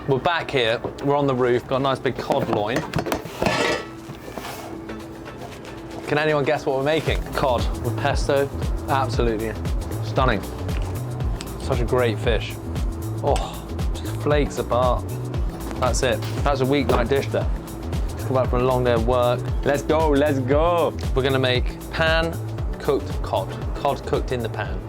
We're back here, we're on the roof, got a nice big cod loin. Can anyone guess what we're making? Cod with pesto, absolutely stunning. Such a great fish. Oh, just flakes apart. That's it, that's a weeknight dish there. Just come back from a long day of work. Let's go, let's go. We're gonna make pan-cooked cod. Cod cooked in the pan,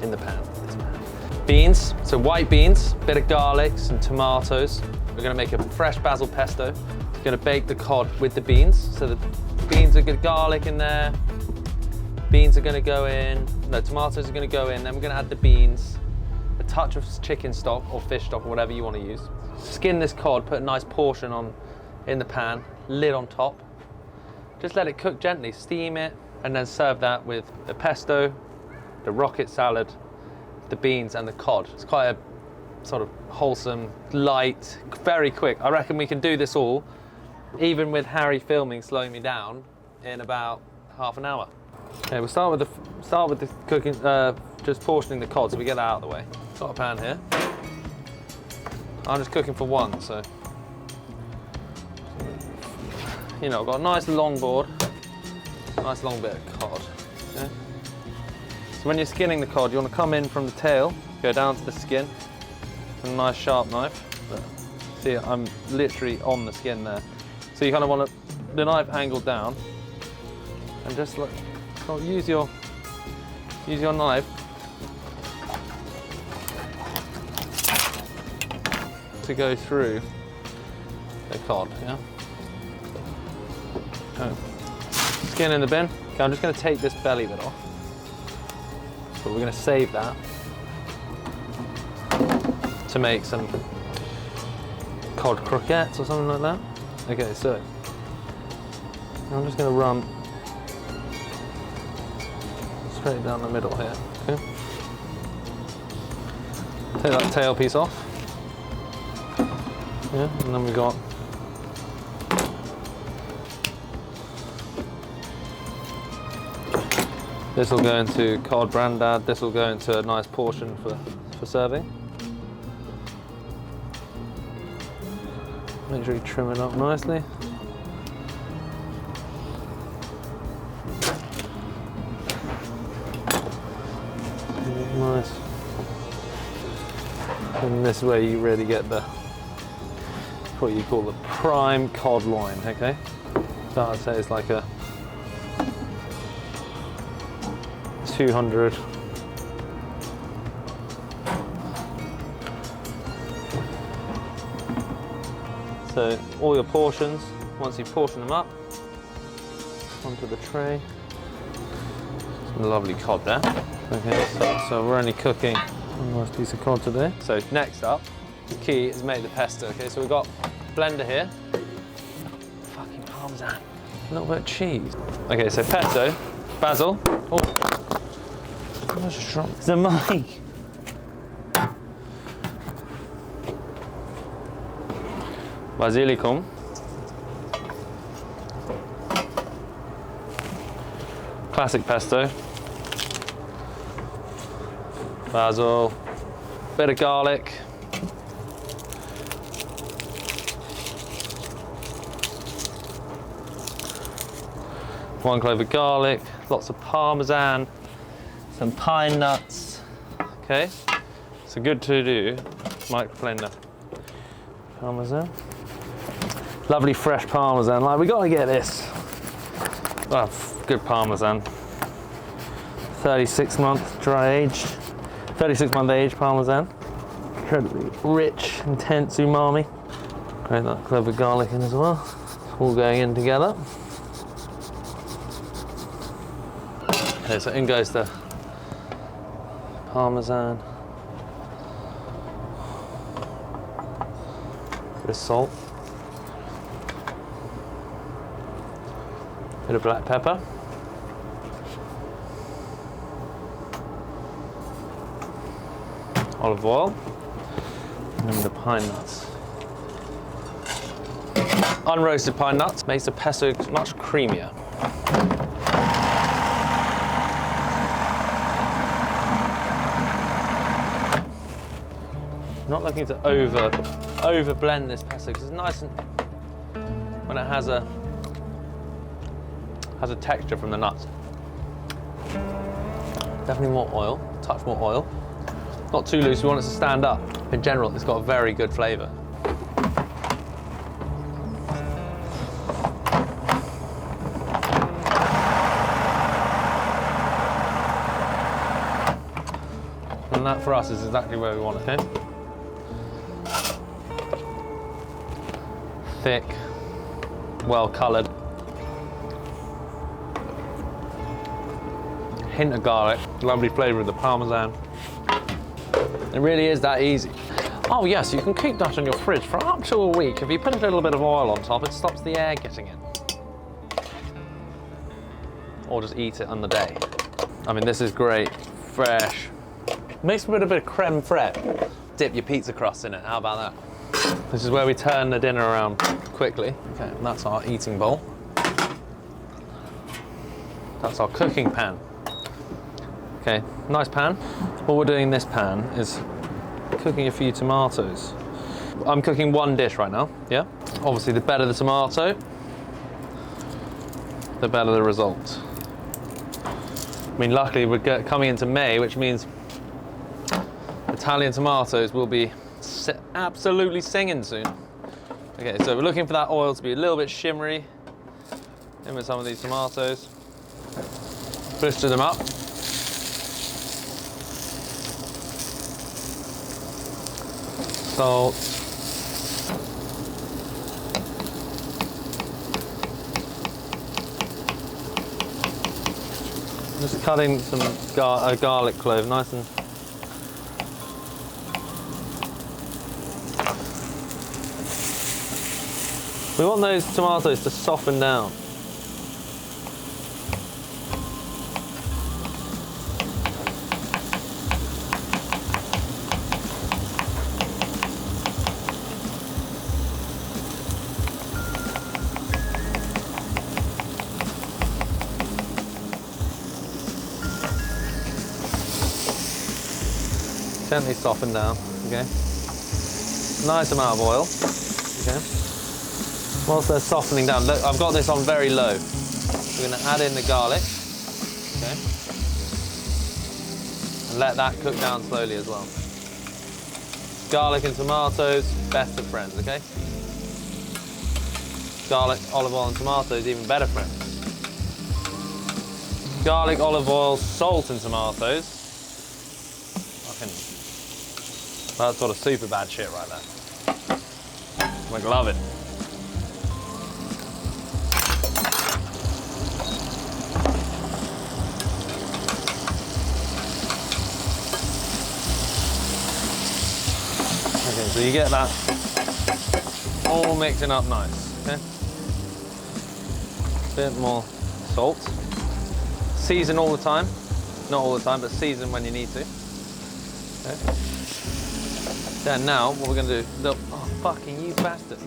Beans, so white beans, bit of garlic, some tomatoes. We're gonna make a fresh basil pesto. We're gonna bake the cod with the beans. So the beans are good garlic in there. Beans are gonna go in. No, tomatoes are gonna go in. Then we're gonna add the beans, a touch of chicken stock or fish stock or whatever you wanna use. Skin this cod, put a nice portion on in the pan, lid on top. Just let it cook gently, steam it, and then serve that with the pesto, the rocket salad, the beans and the cod. It's quite a sort of wholesome, light, very quick. I reckon we can do this all, even with Harry filming, slowing me down, in about half an hour. Okay, we'll start with the cooking, just portioning the cod, so we get that out of the way. Got a pan here. I'm just cooking for one, so you know, I've got a nice long board, nice long bit of cod. Okay. So when you're skinning the cod, you want to come in from the tail, go down to the skin. A nice sharp knife. See, I'm literally on the skin there. So you kind of want the knife angled down, and just like use your knife to go through the cod. Yeah. Okay. Skin in the bin. Okay, I'm just going to take this belly bit off, but we're going to save that to make some cod croquettes or something like that. Okay, so I'm just going to run straight down the middle here. Okay. Take that tail piece off. Yeah, and then we got this will go into cod brandad. This will go into a nice portion for serving. Make sure you trim it up nicely. Nice. And this way you really get what you call the prime cod loin, okay? So I'd say it's like a 200. So all your portions, once you portion them up, onto the tray. Some lovely cod there. Okay, so we're only cooking a nice piece of cod today. So next up, the key is make the pesto. Okay, so we've got blender here. Fucking Parmesan. A little bit of cheese. Okay, so pesto, basil. Oh, that's just strong. It's a mic. Basilicum. Classic pesto. Basil. Bit of garlic. One clove of garlic. Lots of Parmesan. Some pine nuts. Okay. So good to do. Microplane the Parmesan. Lovely fresh Parmesan. Like, we gotta get this. Oh, good Parmesan. 36-month dry aged. 36-month aged Parmesan. Incredibly rich, intense umami. Great, that clove of garlic in as well. All going in together. Okay, so in goes the Parmesan. Bit of salt. Bit of black pepper. Olive oil. And then the pine nuts. Unroasted pine nuts makes the pesto much creamier. Not looking to over over blend this pesto because it's nice and when it has a texture from the nuts. Definitely more oil, a touch more oil. Not too loose, we want it to stand up. In general, it's got a very good flavour. And that for us is exactly where we want it, okay? Thick, well coloured. Hint of garlic, lovely flavour of the Parmesan. It really is that easy. Oh yes, you can keep that in your fridge for up to a week. If you put a little bit of oil on top, it stops the air getting in. Or just eat it on the day. I mean, this is great, fresh. Mixed with a bit of creme fraiche. Dip your pizza crust in it, how about that? This is where we turn the dinner around quickly. Okay, that's our eating bowl. That's our cooking pan. Okay, nice pan. What we're doing in this pan is cooking a few tomatoes. I'm cooking one dish right now, yeah? Obviously, the better the tomato, the better the result. I mean, luckily we're coming into May, which means Italian tomatoes will be absolutely singing soon. Okay, so we're looking for that oil to be a little bit shimmery in with some of these tomatoes. Blister them up. Salt. Just cutting some garlic clove, nice and. We want those tomatoes to soften down. Gently soften down, okay? Nice amount of oil, okay? Whilst they're softening down, look, I've got this on very low. We're gonna add in the garlic, okay? And let that cook down slowly as well. Garlic and tomatoes, best of friends, okay? Garlic, olive oil and tomatoes, even better friends. Garlic, olive oil, salt and tomatoes. That's sort of super bad shit right there. Like, love it. Okay, so you get that all mixing up nice, okay? Bit more salt. Season all the time. Not all the time, but season when you need to. Okay. Then now, what we're going to do, oh, fucking you bastard.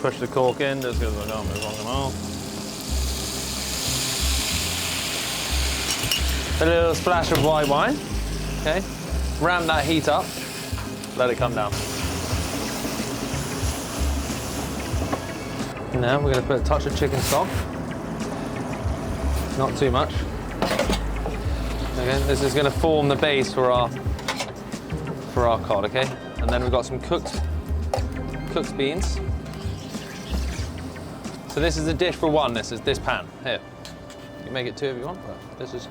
Push the cork in, just because I don't move on them all. A little splash of white wine, okay? Ram that heat up, let it come down. Now we're going to put a touch of chicken stock. Not too much. Okay, this is going to form the base for our cod, okay? And then we've got some cooked beans. So this is a dish for one. This is this pan here. You can make it two if you want, but this is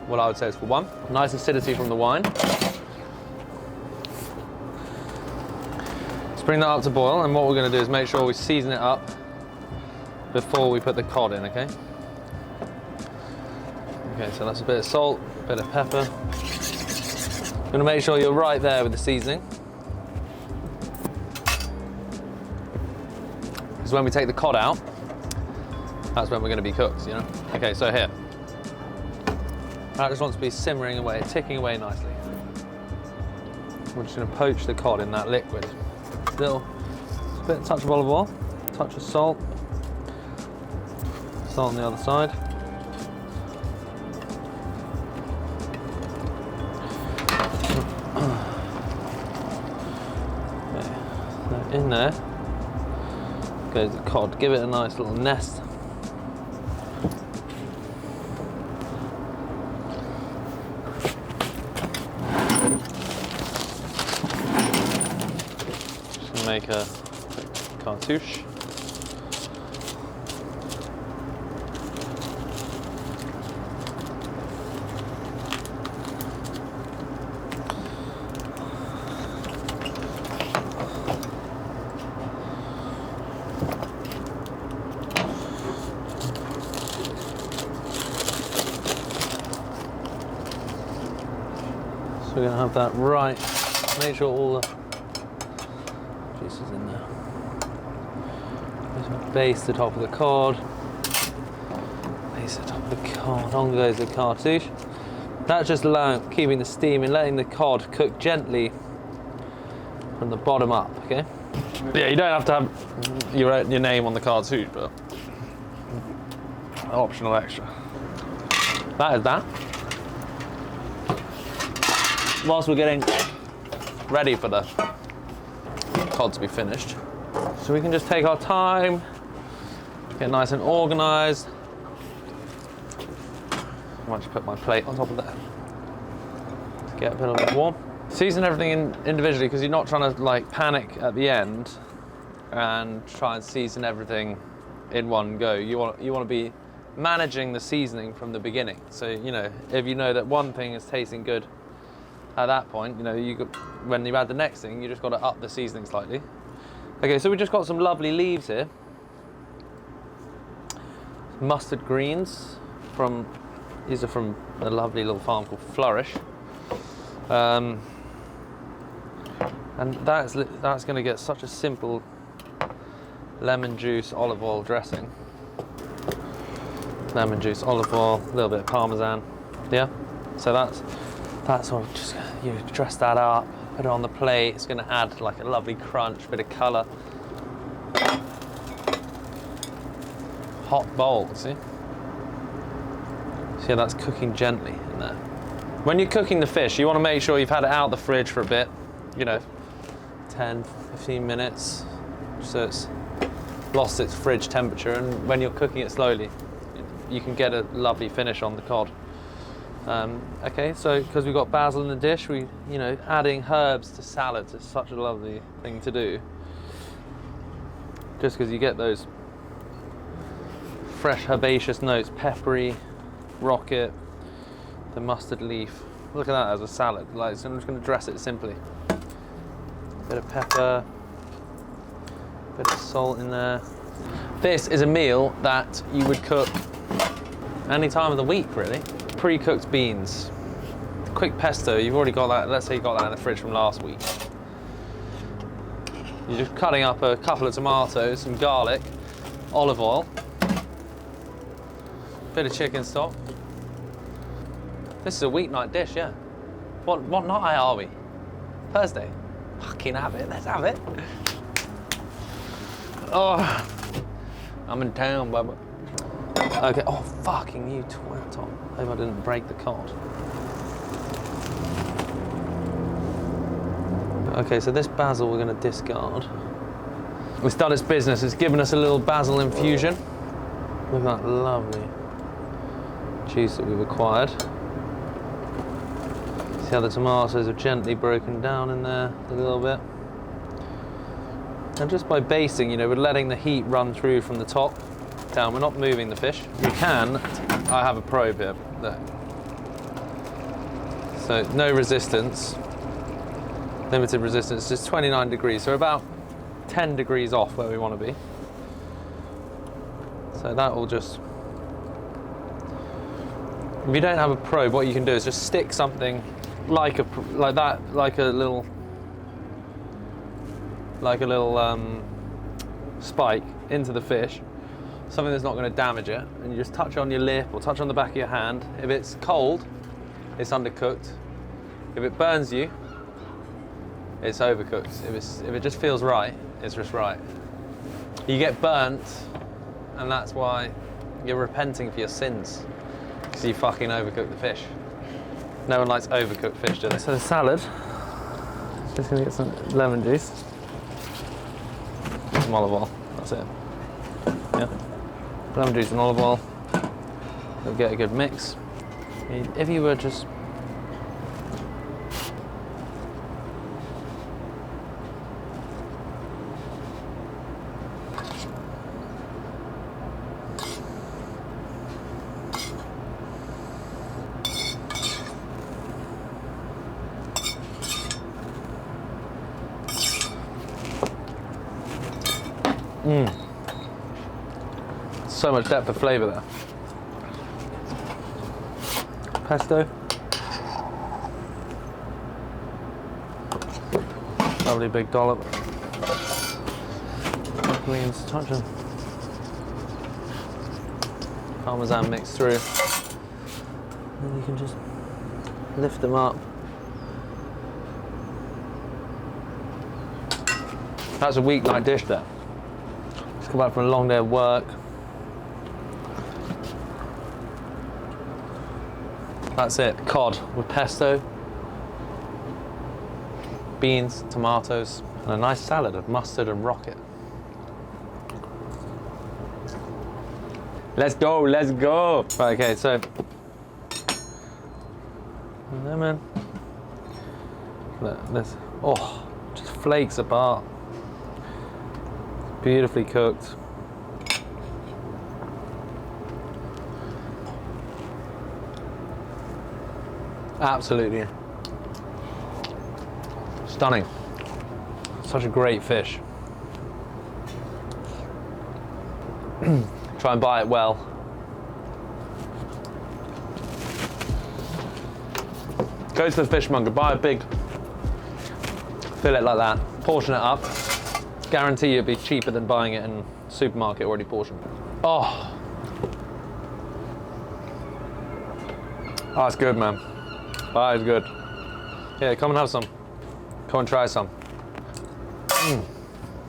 what I would say is for one. Nice acidity from the wine. Let's bring that up to boil, and what we're going to do is make sure we season it up before we put the cod in, okay? Okay, so that's a bit of salt, a bit of pepper. You're gonna make sure you're right there with the seasoning. Because when we take the cod out, that's when we're gonna be cooked, you know? Okay, so here. That just wants to be simmering away, ticking away nicely. We're just gonna poach the cod in that liquid. Still, a bit, touch of olive oil, touch of salt. Salt on the other side. In there goes the cod. Give it a nice little nest. Just gonna make a cartouche. So we're going to have that right, make sure all the juice is in there. Just base the top of the cod, base the top of the cod, on goes the cartouche. That's just keeping the steam and letting the cod cook gently from the bottom up, okay? Yeah, you don't have to have your name on the cartouche, but optional extra. That is that. Whilst we're getting ready for the cod to be finished, so we can just take our time, get nice and organised. I might just put my plate on top of that to get a bit of it warm. Season everything individually, because you're not trying to like panic at the end and try and season everything in one go. You want to be managing the seasoning from the beginning. So you know, if you know that one thing is tasting good at that point, you know, when you add the next thing, you just got to up the seasoning slightly. Okay, so we just got some lovely leaves here. Mustard greens these are from a lovely little farm called Flourish. And that's going to get such a simple lemon juice, olive oil dressing. Lemon juice, olive oil, a little bit of Parmesan. Yeah, so that's all. Just you dress that up, put it on the plate. It's going to add like a lovely crunch, bit of colour. Hot bowl, see? See how that's cooking gently in there. When you're cooking the fish, you want to make sure you've had it out of the fridge for a bit, you know, 10, 15 minutes, so it's lost its fridge temperature, and when you're cooking it slowly, you can get a lovely finish on the cod. Okay, so because we've got basil in the dish, adding herbs to salads is such a lovely thing to do. Just because you get those fresh herbaceous notes, peppery, rocket, the mustard leaf. Look at that as a salad. So I'm just going to dress it simply. Bit of pepper, bit of salt in there. This is a meal that you would cook any time of the week, really. Pre-cooked beans, quick pesto. You've already got that. Let's say you got that in the fridge from last week. You're just cutting up a couple of tomatoes, some garlic, olive oil, bit of chicken stock. This is a weeknight dish, yeah. What night are we? Thursday. Fucking have it. Let's have it. Oh, I'm in town, Bubba. Okay. Oh, fucking you twat on. Hope I didn't break the cod. Okay, so this basil we're going to discard. It's done its business. It's given us a little basil infusion. Look at that lovely juice that we've acquired. See how the tomatoes are gently broken down in there a little bit. And just by basting, we're letting the heat run through from the top down. We're not moving the fish. You can, I have a probe here. There. So no resistance, limited resistance, just 29 degrees. So about 10 degrees off where we want to be. So that will just, if you don't have a probe, what you can do is just stick something like a little spike into the fish, something that's not going to damage it, and you just touch on your lip or touch on the back of your hand. If it's cold, it's undercooked. If it burns you, it's overcooked. If it just feels right, it's just right. You get burnt, and that's why you're repenting for your sins, because you fucking overcooked the fish. No one likes overcooked fish, do they? So the salad, just gonna get some lemon juice. some olive oil. That's it. Yeah. Lemon juice and olive oil. You'll get a good mix. If you were just so much depth of flavour there. Pesto. Lovely big dollop. Greens, touch of Parmesan mixed through. And you can just lift them up. That's a weeknight dish there. Just come back from a long day of work. That's it, cod with pesto, beans, tomatoes, and a nice salad of mustard and rocket. Let's go, let's go. Right, okay, so, lemon. Look, this, oh, just flakes apart. Beautifully cooked. Absolutely stunning. Such a great fish. Try and buy it well. Go to the fishmonger, buy a big fillet like that, portion it up. Guarantee you it'll be cheaper than buying it in a supermarket already portioned. Oh, that's good, man. That is good. Yeah, come and have some. Come and try some.